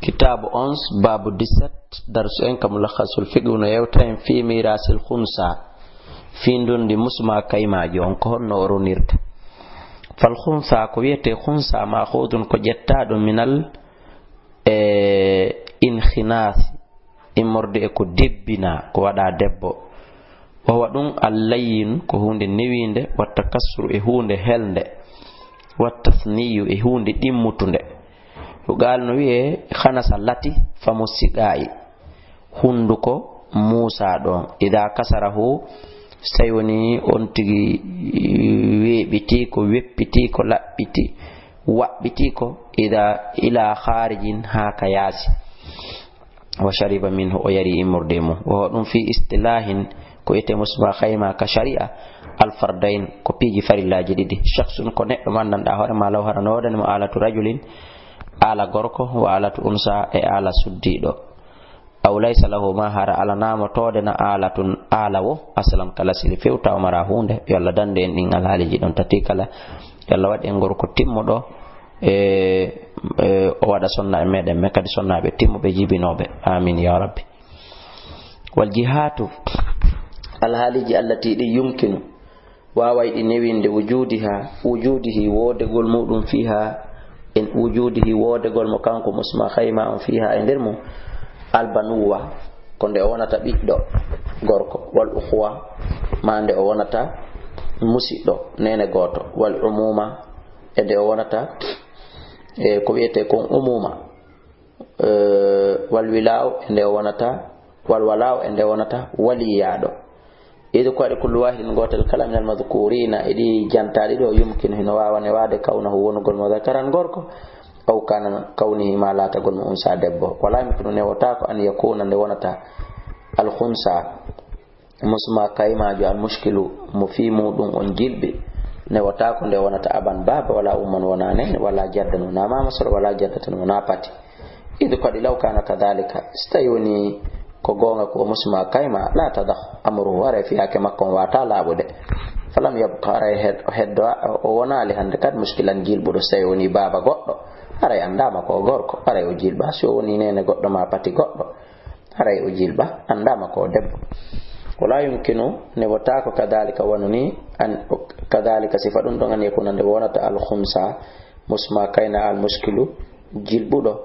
كتاب أنس باب 17 درس إنك ملخص الفقه يوتين في ميراث الخنسى في دون دي مسمى كيما جون كون نورو نيرت فالخنسى كويته خنسى ماخوذ كجتاد من انخناث imorde ko debbina ko wada debbo o wadun allayin ko hunde newinde watta kasru e hunde helde watta thniyu e hunde dimmutunde to gal no wi'e khanasa lati famusigai hunduko musa don ida kasarahu sayoni on tigi webiti ko weppiti ko labbiti wabbiti ko ida ila kharijin haka yasi وشرب منه ويري مردمه وهو في اصطلاح كويته مسبا خيما كشريعه الفردين كو بيجي فريلا جديد شخص كو نيدو man nanda hore ma law harano den mo alatu rajulin ala gorko wa alatu unsa e ala suddido aw laysa lahu ma hara ala namo tode na alatun alawo aslam kala sili fewta mara hunde yalla dande en din alhaliji don tati kala yalla wadi en gorko timmudo o wada sonna e meden me kadi sonnabe timmube jibinobe amin ya rabbi wal jihatu al haliji allati di yumkinu waaway di newinde wujudihi wodegol mudum fiha en wujudihi wodegol mo kanko musma khayma on fiha e dermo albanuwa konde o wonata biddo gorko wal ukhwa mande o wonata musiddo nene goto wal umuma ede o wonata ko wiete kon umuma wal wilaw ende wonata wal walaw ende wonata waliyado ido ko kullu wahidin gotel kala min al madhkurina idi jantadi do yumkin hino wawane wade kawnahu wonugol mo zakaran gorko aw kana kawnihi ma la tagol mo unsa debbo wala mikunu ne wota ko an yakuna nde wonata al khunsa musma kayma jo al mushkilu mufimu dum on jilbe ne wata ko nde wonata aban baba wala umman wonane wala jaddan wona mama sor wala jaddatan wona pati idu ko di law kana kadhalika stayoni ko gonga ko musma kayma la tadah amru wara fi hake makkon wata labude falam yabqa heddo o wona li hande kad muskilan jilbudo stayoni baba goddo aray andama ko gorko aray o jilba so woni nene goddo ma pati goddo aray o jilba andama ko debbo wala yumkinu ne watako kadhalika wanuni an kadhalika sifadun don an yakuna de wonata al khumsa musma kayna al mushkilu jilbudo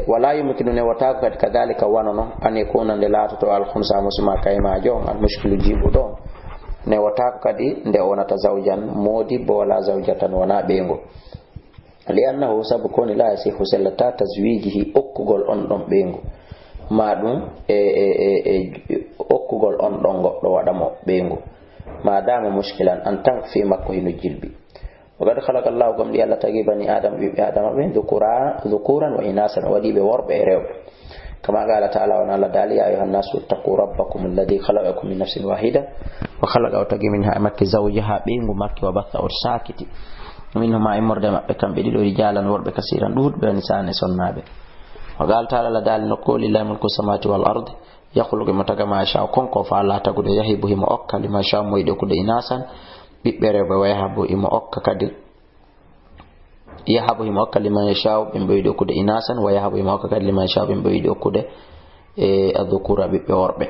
wala yumkinu ne watako kadhalika wanono an yakuna de latato al khumsa musma kayma jon al mushkilu jilbudo ne watako kadi de wonata zawjan modi bo wala zawjatan wana bengo li'annahu sabukoni la yasihu sallata tazwijihi okugol on don bengo madum okugol on don goddo wadamo bengo madama mushkilan an tan fi makko hinu jilbi wagad khalaqa Allah gam di Allah tagi bani adam bi adam be dhukuran wa inasan wadi be worbe rewbe kama qala ta'ala wa la dali ya ayuhan nasu taqu rabbakum alladhi khalaqakum min nafsin wahida wa khalaqa tagi minha makki zawjaha bengo makki wa batha ursakiti minhuma imurde mabbe kambe dido rijalan worbe kasiran dud be nisane sonnabe وقال تعالى لدال نقول لله ملك السماوات والارض يخلق ما تغا ما شاء كونكو فالا تغود يهبه ما اوكا لما شاء مويdo ko de inasan bibbere be wayhabu ima okka kadi yahabu ima okka liman yasha bimboydo ko de inasan wayhabu ima okka kadi liman yasha bimboydo ko de adhukura bibbe worbe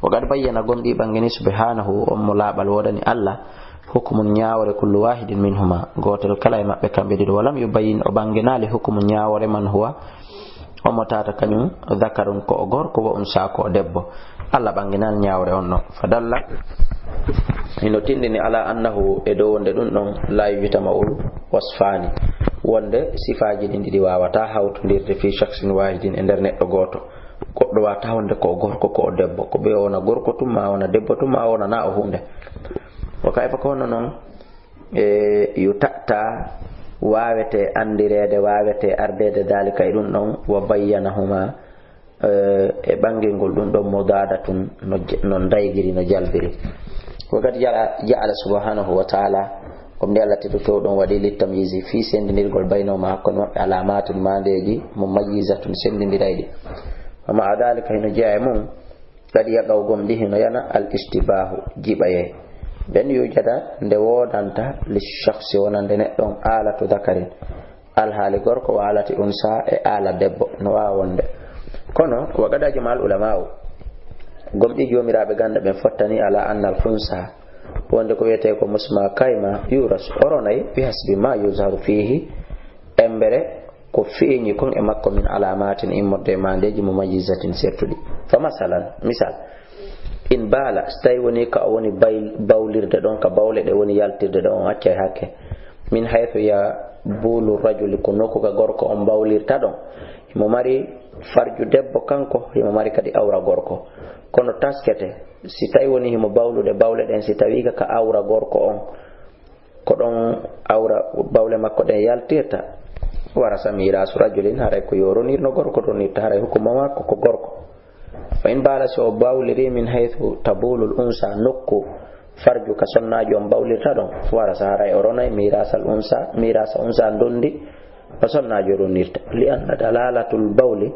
وقد بينا gomdi bangeni subhanahu mulabal wodani Allah hukumun nyaawre kullu wahidin minhuma gotel kala mabbe kambe dido walam yubayyin o bangenali hukumun nyaawre man huwa o motata kanyum zakarun ko gorko wa unsa ko debbo alla banginal nyaawre onno fadalla ino tindini ala annahu edo wonde dun don la yitamaul wasfani wonde sifaji dindi wawata hawtondirde fi shakhsin wahidin e der neddo goto goddo wata wonde ko gorko ko debbo ko be wona gorko tum ma wona debbo tum ma wona na o hunde o kayfa ko non yutata wawete andirede wawete ardede dalika idun don wa bayyanahuma e bangengol dun don modadatun non daygiri no jalbiri wakati ja'ala subhanahu wa ta'ala kom de Allah tito don wadi litamyizi fi sendinirgol baynoma kon mabbe alamatun mandeji mumayyizatun sendindiraydi amma adalika hino jaamu kadi yagaw gomdi hino yana al istibahu jibaye ben yujada nde wodanta li shakhsi wonande neddon alatu dhakarin alhaali gorko wa alati unsa e ala debbo no wawa wonde kono waqadaji mal ulama gomɗi jomiraɓe ganda ɓen fottani ala anna al khunsa wonde ko wiyete ko musma kayma yuras oronay bi hasbi ma yuzharu fihi embere ko feeñi kon e makko min alamatin immorde mandeji mumayyizatin sertuɗi fa masalan misal in baala so tawi woni ka woni bawlirde ɗon ka bawle ɗe woni yaltirde ɗon on acca hakke min haythu ya bulu rajuli ko nokkuga gorko on bawlirta ɗon himo mari farju debbo kanko himo mari kadi awra gorko kono taskete si tawi woni himo bawlude bawle ɗen si tawi ka awra gorko on ko ɗon awra bawle makko ɗen yaltirta wara samirasu rajulin haray ko yoronirno gorko ronirta haray hukuma makko ko gorko fa in baala so bawliri min haythu tabulul unsa nokku farju ka sonnajo on bawlirta ɗon wara sa haray o ronay mirasa unsa dondi o sonnajo ronirta li anna dalalatul bawli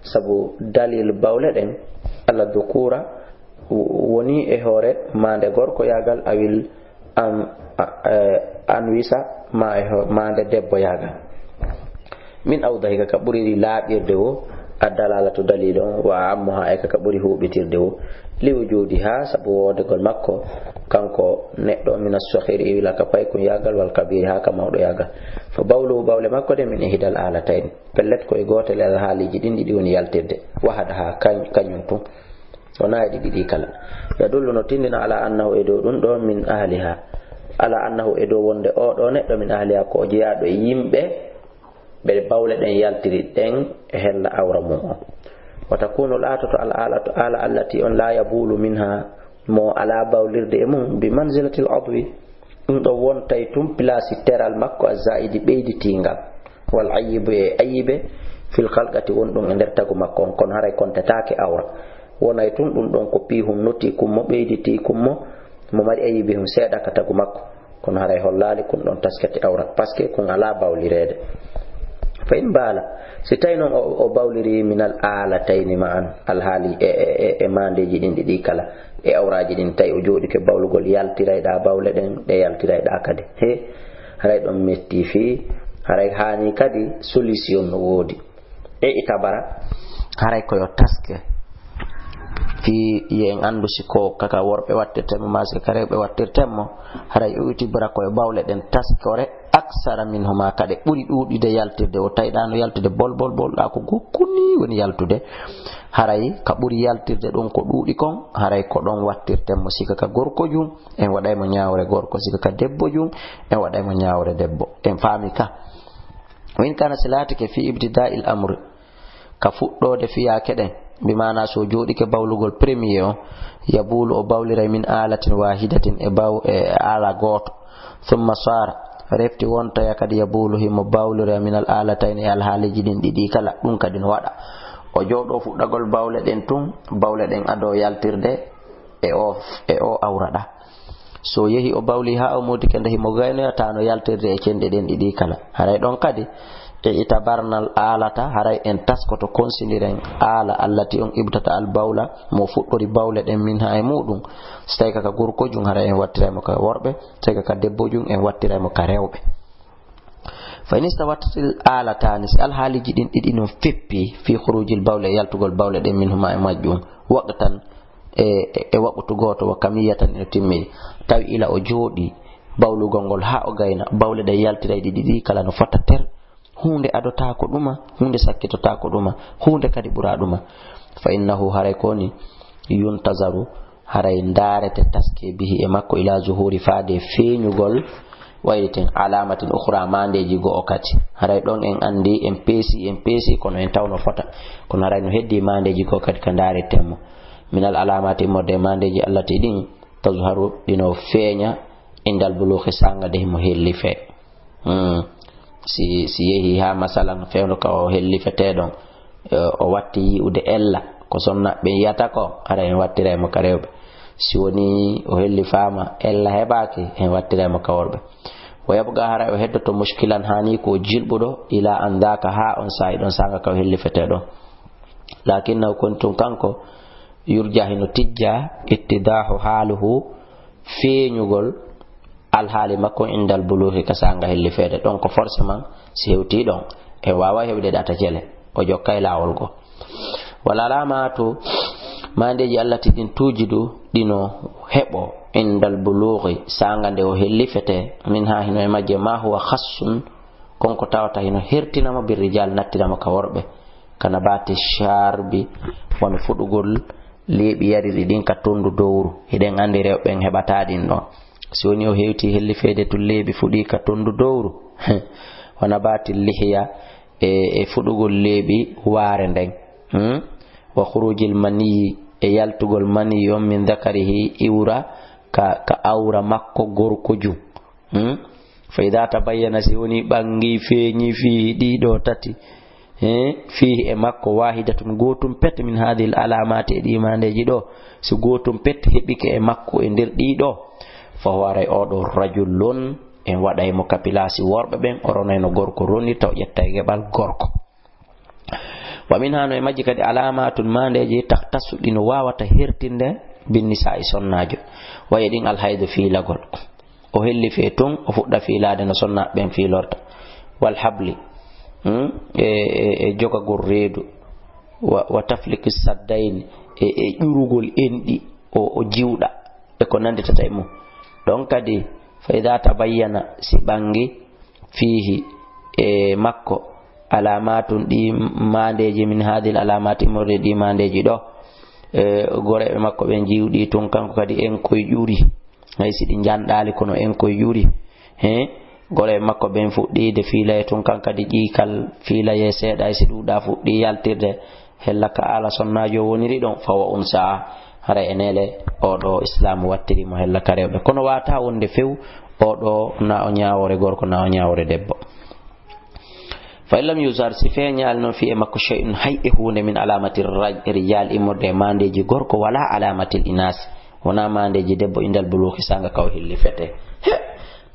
sabu dalil bawle ɗen alla dhukura woni e hoore mande gorko yagal awil an wisa ma e mande debbo yagal min awdahi ka ɓuri laaɓirde wo addalalatu dalil on wa ammoha e ka ɓuri huɓitirde wo li wujudi ha sabu wodegol makko kanko neɗɗo min as-sakhiri wila ka pay kun yagal wal kabiri ha ka mawɗo yagal fa bawlu bawle makko de min ihdal alatayn pellet ko e gotel al haaliji ɗin ɗiɗi woni yaltirde wahada ha kañum tun wona e ɗiɗi kala yadullu no tindina ala annahu e dow ɗum ɗo min ahliha ala annahu e dow wonde o ɗo neɗɗo min ahliha ko jeyaɗo e yimɓe ɓe bawle ɗen yaltiri ɗen e hella awra mum on wa takunu latoto ala allati on la yabulu minha mo ala bawlirde e mum bi manzilati l adwi ɗum ɗo wontay tum place teral makko azaidi ɓeyditingal wal ayibu e ayibe fil khalqati won ɗum e nder tagu makko on kono haray kontetake awra wonay tum ɗum ɗon ko pihum noti kummo ɓeyditi kummo mo mari ayibi hum seeɗa ka tagu makko kono haray hollali kun ɗon taskati awra par ce que kun ala bawlirede fa in baala si tawi noon o bawliri minal alatayni ma an alhaali e mandeji ɗin ɗiɗi kala e awraji ɗin tawi o jooɗi ke bawlugol yaltirayɗa bawle ɗen ɗe yaltirayɗa kadi he haray ɗon metti fi haray hani kadi solution no woodi e itabara haray koyo taske fi yen andu siko kaka worɓe wattirtemo masque ka rewɓe wattirtemmo haray o itibara koye bawle ɗen taskore aksara min huma kade ɓuri ɗuɗide yaltirde o tawiɗano yaltude bol ɗa ko gokkuni woni yaltude haray ka ɓuri yaltirde ɗon ko ɗuuɗi kon haray ko ɗon wattirtemmo sika ka gorko jum en waɗaymo ñawre gorko sika ka debbo jum en waɗaymo ñawre debbo en faami ka wa in kana silatike fi ibtida'il amri ka fuɗɗode fiyake ɗen bimana so joɗike bawlugol premier o yabulu o bawliray min alatin wahidatin e ala goto thumma sara refti wonta ya kadi yabulu himo bawlira min al alatayn e alhaaliji ɗin ɗiɗi kala ɗum kadi no waɗa o jooɗo fuɗɗagol bawle ɗen tun bawle ɗen ado yaltirde e o awraɗa so yehi o bawli ha o modi kende himo gaynoyata no yaltirde e cenɗe ɗen ɗiɗi kala haray ɗon kadi e itabarnal alata haray en taskoto considéren ala allati on ibtata al bawla mo fuɗɗori bawle ɗen min ha e muɗum so tawi kaka gorkojum haray en wattiraymo ka worɓe so tawi kaka debbojum en wattiraymo ka rewɓe fa in istawatil alatani si alhaaliji ɗin ɗiɗi non feppi fi khurujil bawle e yaltugol bawle ɗen min huma e majjum waqtan e waɓutu goto wa kamiyatan eno timmini tawi ila o jooɗi bawlugol ngol ha o gayna bawle ɗen yaltirayɗi ɗiɗi kala no fota ter hunde adotako ɗuma hunde sakkitotako ɗuma hunde kadi ɓura ɗuma fa innahu haray koni yuntazaru haray ndarete taske bihi e makko ila zuhuri faade feeñugol wayriten alamatin ukhra mandeji go o kati haray ɗon en andi en peesi kono en tawno fota kono haray no heddi mandeji go kadi ka ndaretemmo minal alamati morde mandeji allati ɗin tazharu ɗino feeña indal bulughi sanga de himo helli fe si yehi ha masalan fewno ka o helli feteɗon o watti yi'ude ella ko sonna ɓe yiyata ko ara en wattiraymo ka rewɓe si woni o helli fama ella heɓaki en wattiraymo ka worɓe o yabga hara o heddoto mushkilan hani ko jilɓuɗo ila an daka ha on sayi ɗon sanga ka o helli feteɗon lakinnahu kontun kanko yurja hino tijja ittidahu haluhu feeñugol alhaali makko indal buluhi kasanga helli fede donc forcément si hewti don e wawa hewde data jele o jokkay lawol go wala alamatu mandeji allati din tujidu dino hebo indal bulughi sanga de o helli fete min ha hino e majje ma huwa khassun konko tawata hino hertinama bir rijal nattinama ka worbe kana bati sharbi won fudugol lebi yariri din ka tondu dowru hiden andi rewben hebata din do si woni o hewti helli fede to lebi fudi ka tondu dowru wana bati lihiya e fudugol lebi waare den wa khurujil mani e yaltugol mani yom min dhakarihi iwra ka awra makko gorkoju fa idha tabayyana si woni bangi feñi fi dido tati fihi e makko wahidatun gotum pet min hadhihi alamati di mandeji do so gotum pet hebike e makko e der dido fa waray odo rajulun en waday mo kapilasi worbe ben oronayno gorko roni taw yetta gebal gorko wa min hanu e majji kadi alamatun mandeji tahtasu dino wawata hertinde bin nisa'i sonnajo waye din al haidu fi lagol o helli fe ton o fudda fi laade no sonna ben fi lorta wal habli e joga gorreedu wa tafliku saddain e jurugol endi o jiwda e ko nande tata mo donc kadi fa idha tabayyana si bangi fihi e makko alamatun di mandeji min hadil alamati morde di mandeji do gore be makko ben jiwdi ton kanko kadi en koy juri hay sidi jandali kono en koy juri gore makko ben fuddi de fiila ton kanka di jikal fiila ye seeda si duda fuddi yaltirde hellaka ala sonnajo woniri don fawa unsa hara enele odo islam wattiri mo hellaka rewbe kono wata wonde few odo na o nyaawore gorko na o nyaawore debbo fa illam yuzar si feñal no fi makko shay'un hay'e hunde min alamati rijal imorde mandeji gorko wala alamati inas wana mandeji debbo indal buluki sanga kaw hilli fete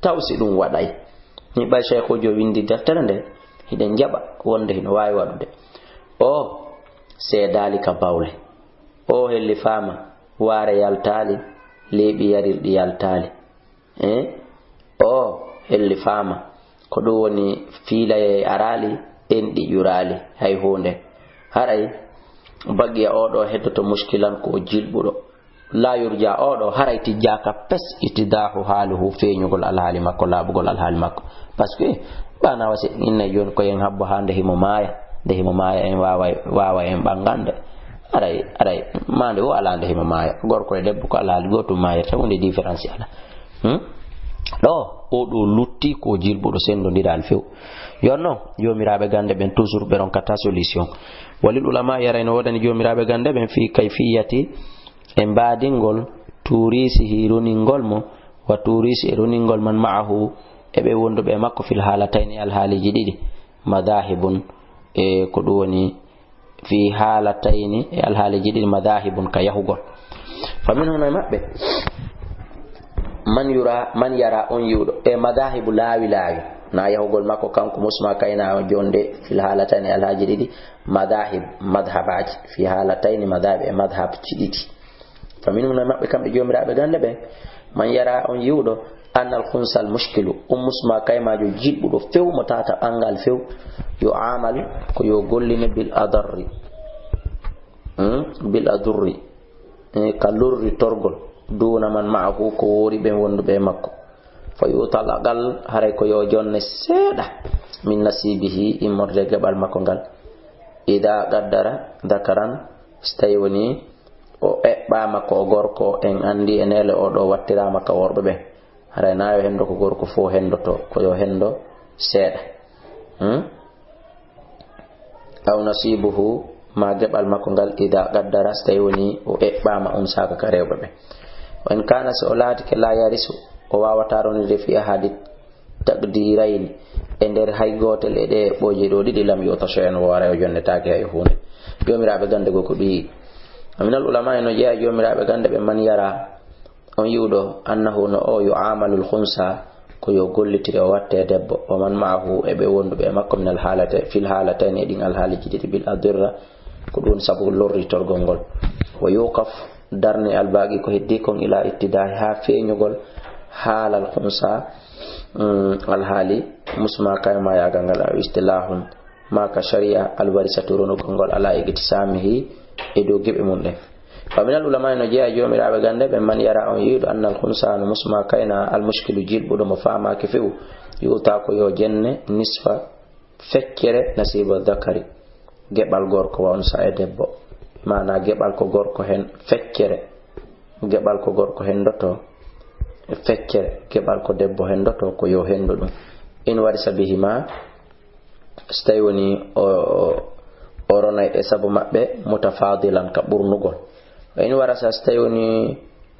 tawsi dum waday ni bay sheikho jo windi deftere nde hiden jaba wonde hino wawi wadude o seedali ka bawle o helli fama waare yaltali lebi yarirdi yaltali o helli fama ko do woni filaye arali endi yurali hay hunde haray baggiya odo heddoto muskilan ko jilbudo la yurja odo haray tijaka pes itidahu haluhu feñugol alhali makko labugol alhali makko parce que bana wasi inna yon ko en habbo hande himo maya de himo maya en wawa en bangande aray mande o ala de himo maya gorko e debbo ko alhali goto maya tawde différence ala do odo lutti ko jilbudo sendo ndiral few yonno jomirabe gande ben toujours be ron kata solution walil ulama yarayno wodani jomirabe gande ben fi kayfiyati en badingol turisi hiruningol mo wa turisi runingol man ma'ahu ebe wondo be makko fil halatayn al haliji didi madahibun e ko do woni fi halatayn al haliji didi madahibun ka yahugol famin hono mabbe man yara on yudo e madahibu lawi na yahugol makko kanko musma kayna jonde fil halatayn al haliji didi madhabaji fi halatayn madhab e madhab cididi famin mabbe kambe jomirabe gande be man yara on yudo an al khunsal mushkilu musma kaymajo jibbudo few mo tata angal few yo amal ko yo golline bil adarri kalurri torgol duna man ma'ahu ko wori be wondu be makko fa yutalagal haray ko yo jonne seeda min nasibihi imorde gebal makko gal ida gaddara dakaran stayoni o ebbama ko gorko en andi enele odo wattirama ka worbe be haray nayo hendo ko gorko fo hendoto ko yo hendo seeda aw nasibuhu ma gebal makko gal ida gaddara stayoni o ebbama on saka ka rewbe be wan kana so lati ke la yarisu o wawata ronide fi hadith taqdirain ender hay gotel e de boje do didi lam yo tashen wara o jonne taake hay hunde jomirabe gande go ko bi aminal ulama no jeya jomirabe gande be man yara on yudo annahu no o yu'amalul khunsa ko yo gollitire o watte debbo o man maahu e be wondu be makko min al halata fil halatayn edin al haliji didi bil adirra ko don sabu lorri torgol wa yuqaf darni al baqi ko heddi kon ila ittidahi ha feñugol halal khunsa al hali musma kayma ya gangal istilahum maka sharia al warisatu rono gongol ala igtisamihi edo gebe mun de فمن العلماء نجيا يوم رابع غنده بمن يرى أن يريد أن الخنثى مسمى كينا المشكل جيل بدو مفاهمة كفيو يوتاكو يو جنة نصف فكر نصيب الذكري جبال غوركو وانسى دبو معنى جبال كو غوركو هن فكر جبال كو غوركو هن دوتو فكر جبال كو دبو هن دوتو كو يو هن دوتو إن ورث بهما استيوني أوروناي إسابو مأبه متفاضلا كبرنغول وإن ورث استيوني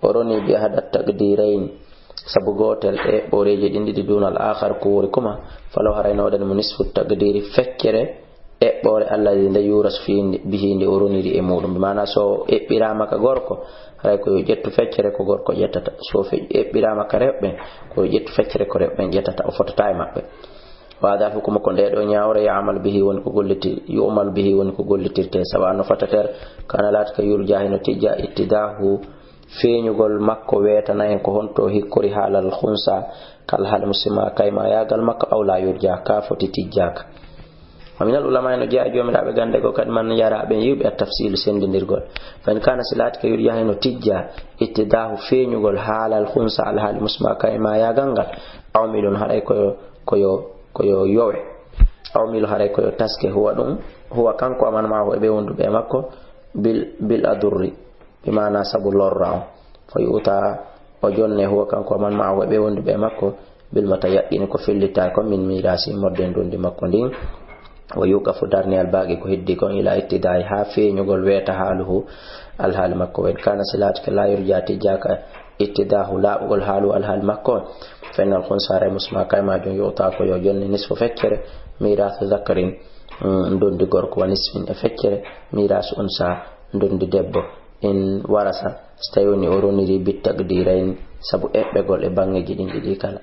أوروني بأحد التقديرين sabu gotel e boreje dindi dun al akhar ko wori kuma falaw harayno dan munisfu taqdiri fekkere e bore Allah de yuras fi bihi ndi oroniri e mudum mana so e birama ka gorko hay ko jettu fekkere ko gorko jettata so fe e birama ka rebbe ko jettu fekkere ko rebbe jettata o fotata e mabbe wada fu kuma ko de do nyaawre ya amal bihi won ko golliti yu'mal bihi won ko gollitirte sabano fatater kana lat ka yul jahino tijja ittidahu feeñugol makko wetana en ko honto hikkori halal khunsa kal hal muslima kayma yagal makko awla yurja ka foti tijjaka aminal ulama no jaa jomirabe gande ko kad man yarabe yube tafsil sendidirgol fa in kana silat ka yurja heno tijja ittidahu feeñugol halal khunsa al hal muslima kayma yagangal awmilun haray koyo yowe awmil haray koyo taske huwa dum huwa kanko aman ma ho be wondube makko bil adurri bimana sabu lorra fayuta o jonne huwa kanko man ma be wonde be makko bil matayaqqin ko fillita ko min mirasi modden dondi makko din o yuka fu darni al bagi ko heddi ko ila ittidai ha fe nyugol weta haluhu al hal makko en kana salat ka la yurjati jaka ittidahu la ul halu al hal makko fenal khonsare musma kayma jon yuta ko yo jonne nisfu fekkere mirasu zakarin dondi gorko wanismin e fekkere mirasu unsa dondi debbo in warasa stayoni oroniri bit taqdirain sabu ebbegol e bangeji din didi kala